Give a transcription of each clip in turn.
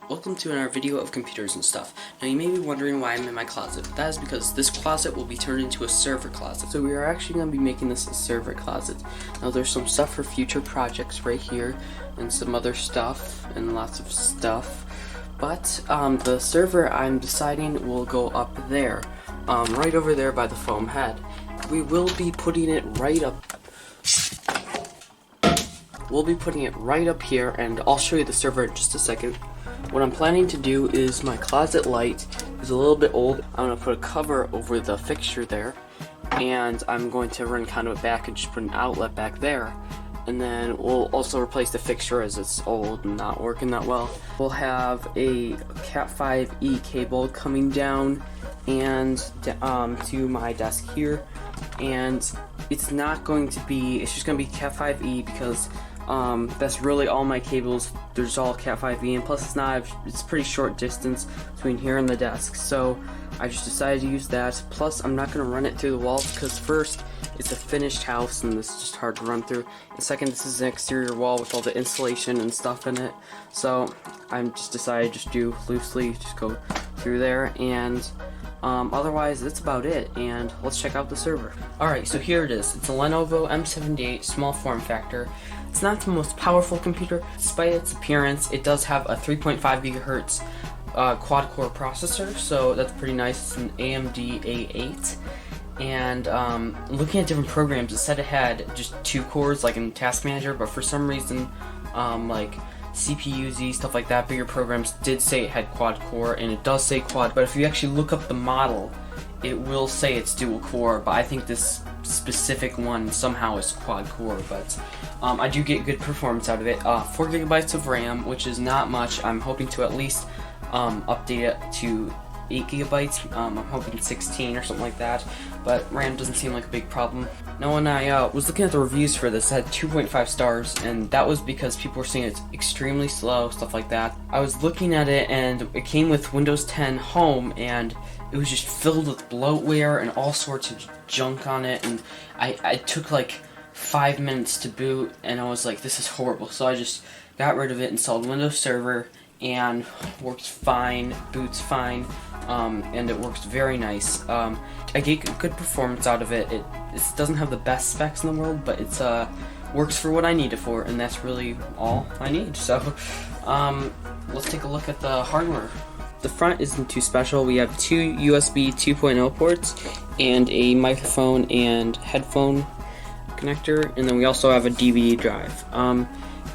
Welcome to another video of computers and stuff. Now you may be wondering why I'm in my closet. That is because this closet will be turned into a server closet. So we are actually going to be making this a server closet. Now there's some stuff for future projects right here, and some other stuff, and lots of stuff. But the server I'm deciding will go up there, right over there by the foam head. We will be putting it right up. We'll be putting it right up here, and I'll show you the server in just a second. What I'm planning to do is my closet light is a little bit old. I'm going to put a cover over the fixture there, and I'm going to run kind of back and just put an outlet back there. And then we'll also replace the fixture as it's old and not working that well. We'll have a Cat 5e cable coming down and to my desk here, and it's not going to be, it's just going to be Cat 5e because that's really all my cables. There's all Cat 5e, and plus it's pretty short distance between here and the desk, so I just decided to use that. Plus I'm not going to run it through the walls because first, it's a finished house and this is just hard to run through, and second, this is an exterior wall with all the insulation and stuff in it, so I'm just decided to just do loosely, just go through there, and otherwise that's about it, and let's check out the server. Alright, so here it is. It's a Lenovo M78 small form factor. It's not the most powerful computer. Despite its appearance, it does have a 3.5 gigahertz quad-core processor, so that's pretty nice. It's an AMD A8. And looking at different programs, it said it had just 2 cores, like in Task Manager, but for some reason, like CPU-Z, stuff like that, bigger programs did say it had quad-core, and it does say quad, but if you actually look up the model, it will say it's dual-core, but I think this specific one somehow is quad-core, but I do get good performance out of it. 4 gigabytes of RAM, which is not much. I'm hoping to at least update it to 8 gigabytes. I'm hoping 16 or something like that, but RAM doesn't seem like a big problem. Now when I was looking at the reviews for this, it had 2.5 stars, and that was because people were saying it's extremely slow, stuff like that. I was looking at it, and it came with Windows 10 Home, and it was just filled with bloatware and all sorts of junk on it, and I took like 5 minutes to boot, and I was like, this is horrible, so I just got rid of it, installed Windows Server, and works fine, boots fine, and it works very nice. I get good performance out of it. It doesn't have the best specs in the world, but it's works for what I need it for, and that's really all I need. So let's take a look at the hardware. The front isn't too special. We have 2 USB 2.0 ports and a microphone and headphone connector, and then we also have a DVD drive.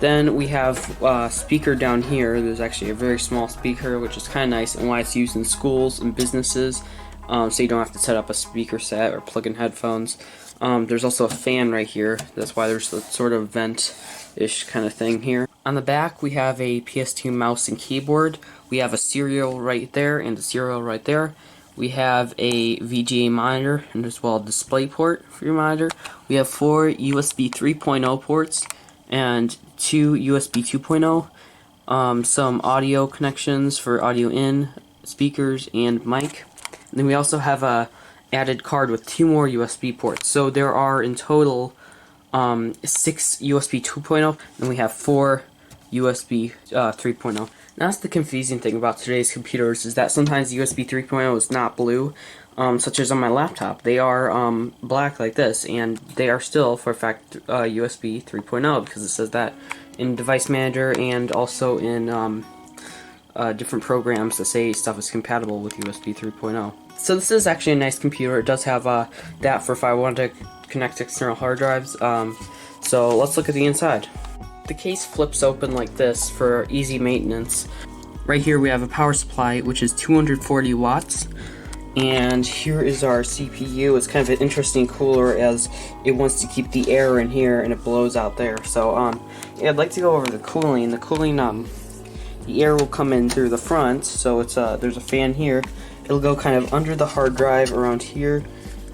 Then we have a speaker down here. There's actually a very small speaker, which is kind of nice, and why it's used in schools and businesses, so you don't have to set up a speaker set or plug in headphones. There's also a fan right here. That's why there's a sort of vent-ish kind of thing here. On the back, we have a PS2 mouse and keyboard. We have a serial right there and a serial right there. We have a VGA monitor and as well a display port for your monitor. We have 4 USB 3.0 ports and 2 USB 2.0, some audio connections for audio in, speakers, and mic. And then we also have a added card with 2 more USB ports. So there are in total 6 USB 2.0, and we have 4 USB 3.0. Now that's the confusing thing about today's computers, is that sometimes USB 3.0 is not blue, such as on my laptop. They are black like this, and they are still, for a fact, USB 3.0, because it says that in Device Manager and also in different programs that say stuff is compatible with USB 3.0. So this is actually a nice computer. It does have that for if I wanted to connect external hard drives. So let's look at the inside. The case flips open like this for easy maintenance. Right here we have a power supply, which is 240 watts. And here is our CPU. It's kind of an interesting cooler as it wants to keep the air in here and it blows out there. So yeah, I'd like to go over the cooling. The air will come in through the front, so it's there's a fan here. It'll go kind of under the hard drive around here.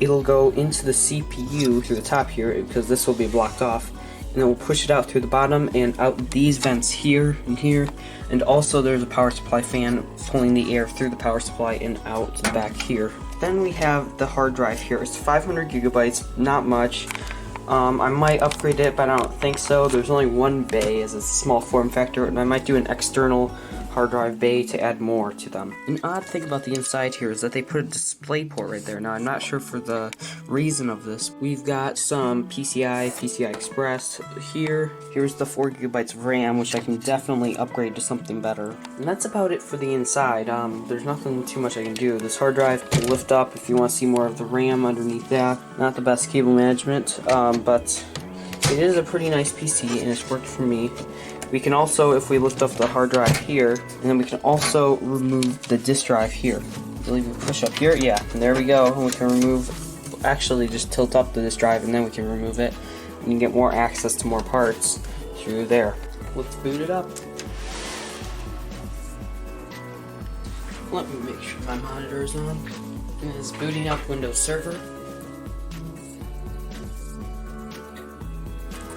It'll go into the CPU through the top here because this will be blocked off. And then we'll push it out through the bottom and out these vents here and here. And also there's a power supply fan pulling the air through the power supply and out back here. Then we have the hard drive here. It's 500 gigabytes, not much. I might upgrade it, but I don't think so. There's only 1 bay as a small form factor, and I might do an external hard drive bay to add more to them. An odd thing about the inside here is that they put a display port right there. Now I'm not sure for the reason of this. We've got some PCI Express here. Here's the 4 GB of RAM, which I can definitely upgrade to something better. And that's about it for the inside. There's nothing too much I can do. This hard drive can lift up if you want to see more of the RAM underneath that. Not the best cable management, but it is a pretty nice PC and it's worked for me. We can also, if we lift up the hard drive here, and then we can also remove the disk drive here. I believe we push up here, yeah, and there we go. And we can remove, actually just tilt up the disk drive and then we can remove it. And you can get more access to more parts through there. Let's boot it up. Let me make sure my monitor is on. It is booting up Windows Server.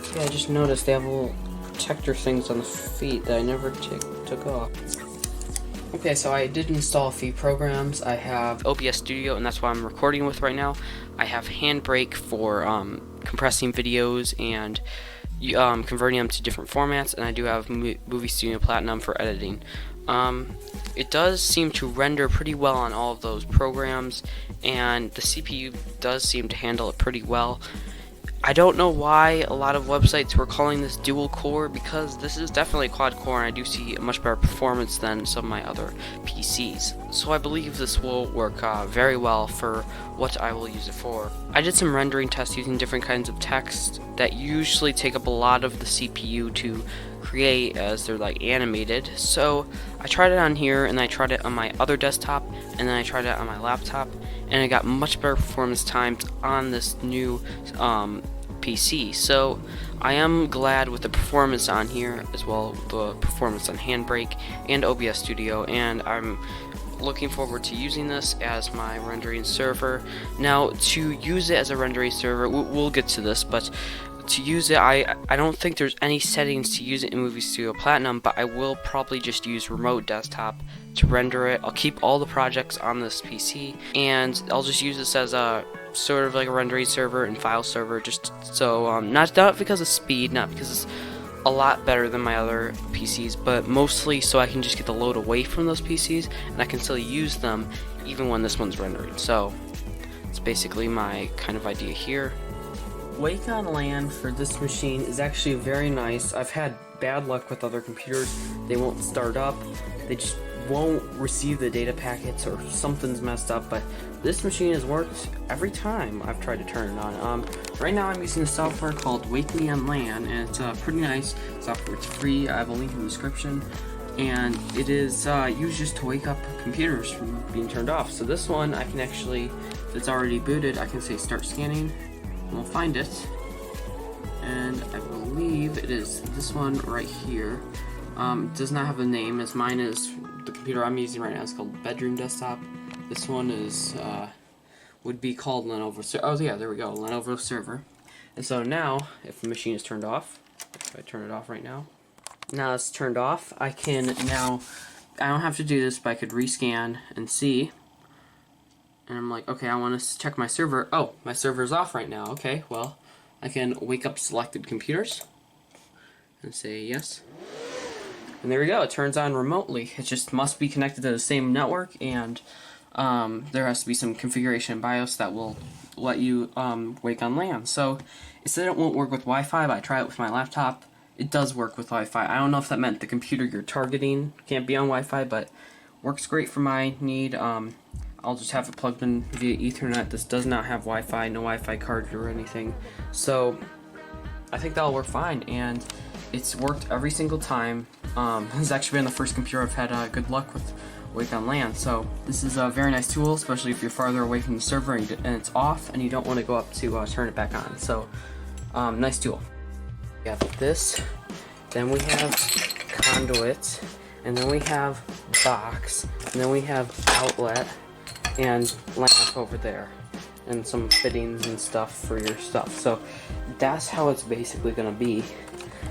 Okay, I just noticed they have little protector things on the feet that I never took off. Okay, so I did install a few programs. I have OBS Studio, and that's what I'm recording with right now. I have Handbrake for compressing videos and converting them to different formats, and I do have Movie Studio Platinum for editing. It does seem to render pretty well on all of those programs, and the CPU does seem to handle it pretty well. I don't know why a lot of websites were calling this dual core, because this is definitely quad core and I do see a much better performance than some of my other PCs. So I believe this will work very well for what I will use it for. I did some rendering tests using different kinds of text that usually take up a lot of the CPU to create, as they're like animated. So I tried it on here, and I tried it on my other desktop, and then I tried it on my laptop, and I got much better performance times on this new PC. So I am glad with the performance on here, as well as the performance on Handbrake and OBS Studio, and I'm looking forward to using this as my rendering server. Now, to use it as a rendering server, we'll get to this, but to use it, I don't think there's any settings to use it in Movie Studio Platinum, but I will probably just use Remote Desktop to render it. I'll keep all the projects on this PC, and I'll just use this as a sort of like a rendering server and file server, just so not because of speed, not because it's a lot better than my other PCs, but mostly so I can just get the load away from those PCs and I can still use them even when this one's rendering. So it's basically my kind of idea here. WakeOnLan for this machine is actually very nice. I've had bad luck with other computers. They won't start up, they just won't receive the data packets, or something's messed up, but this machine has worked every time I've tried to turn it on. Right now I'm using a software called WakeOnLan, and it's pretty nice software. It's free. I have a link in the description, and it is used just to wake up computers from being turned off. So this one I can actually, if it's already booted, I can say start scanning, and we'll find it, and I believe it is this one right here. It does not have a name, as mine is, the computer I'm using right now is called Bedroom Desktop. This one is would be called Lenovo. Oh yeah, there we go, Lenovo Server. And so now, if the machine is turned off, if I turn it off right now, now it's turned off. I can now, I don't have to do this, but I could rescan and see. And I'm like, okay, I want to check my server. Oh, my server's off right now. Okay, well, I can wake up selected computers and say yes. And there we go, it turns on remotely. It just must be connected to the same network, and there has to be some configuration in BIOS that will let you WakeOnLan. So it said it won't work with Wi-Fi, but I tried it with my laptop. It does work with Wi-Fi. I don't know if that meant the computer you're targeting can't be on Wi-Fi, but works great for my need. I'll just have it plugged in via Ethernet. This does not have Wi-Fi, no Wi-Fi card or anything. So I think that'll work fine, and it's worked every single time. This has actually been the first computer I've had good luck with WakeOnLan. So this is a very nice tool, especially if you're farther away from the server and it's off and you don't want to go up to turn it back on. So nice tool. We have this, then we have conduit, and then we have box, and then we have outlet and lamp over there, and some fittings and stuff for your stuff. So that's how it's basically going to be,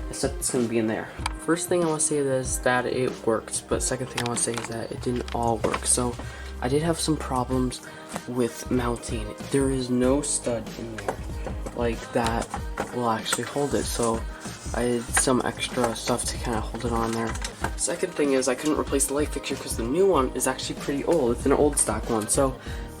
except it's going to be in there. First thing I want to say is that it worked, but second thing I want to say is that it didn't all work. So I did have some problems with mounting. There is no stud in there like that will actually hold it. So I did some extra stuff to kind of hold it on there. Second thing is I couldn't replace the light fixture because the new one is actually pretty old. It's an old stock one. So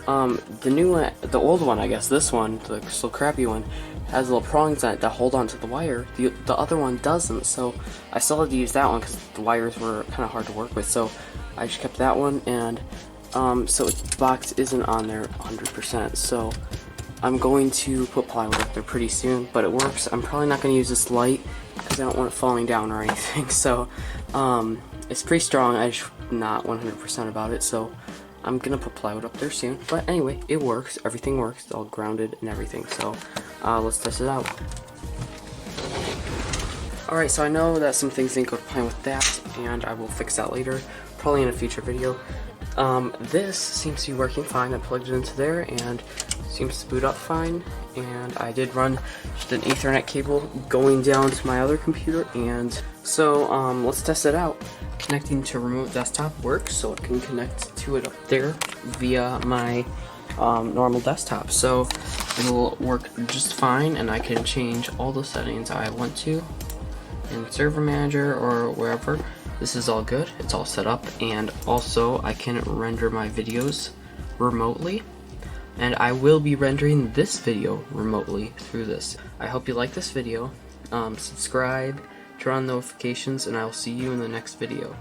the old one, I guess, this one, the still crappy one, has little prongs that hold onto the wire. The other one doesn't, so I still had to use that one because the wires were kind of hard to work with. So I just kept that one, and so the box isn't on there 100%. So I'm going to put plywood up there pretty soon, but it works. I'm probably not going to use this light because I don't want it falling down or anything. So it's pretty strong. I'm just not 100% about it. So I'm gonna put plywood up there soon. But anyway, it works. Everything works. It's all grounded and everything. So let's test it out. Alright, so I know that some things didn't go to plan with that, and I will fix that later, probably in a future video. This seems to be working fine. I plugged it into there and seems to boot up fine. And I did run just an Ethernet cable going down to my other computer, and so let's test it out. Connecting to remote desktop works, so it can connect to it up there via my normal desktop. So it'll work just fine, and I can change all the settings I want to in Server Manager or wherever. This is all good. It's all set up, and also I can render my videos remotely. And I will be rendering this video remotely through this. I hope you like this video. Subscribe, turn on notifications, and I will see you in the next video.